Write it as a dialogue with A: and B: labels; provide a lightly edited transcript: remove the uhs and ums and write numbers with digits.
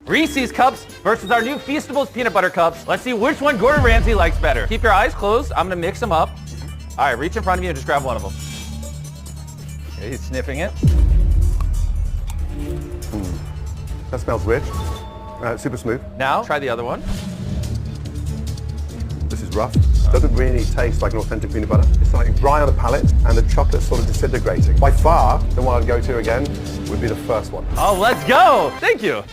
A: Reese's Cups versus our new Feastables Peanut Butter Cups. Let's see which one Gordon Ramsay likes better. Keep your eyes closed. I'm gonna mix them up. All right, reach in front of you and just grab one of them. Okay, he's sniffing it.
B: That smells rich. Super smooth.
A: Now, try the other one.
B: This is rough. Doesn't really taste like an authentic peanut butter. It's like dry on the palate and the chocolate's sort of disintegrating. By far, the one I'd go to again would be the first one.
A: Oh, let's go. Thank you.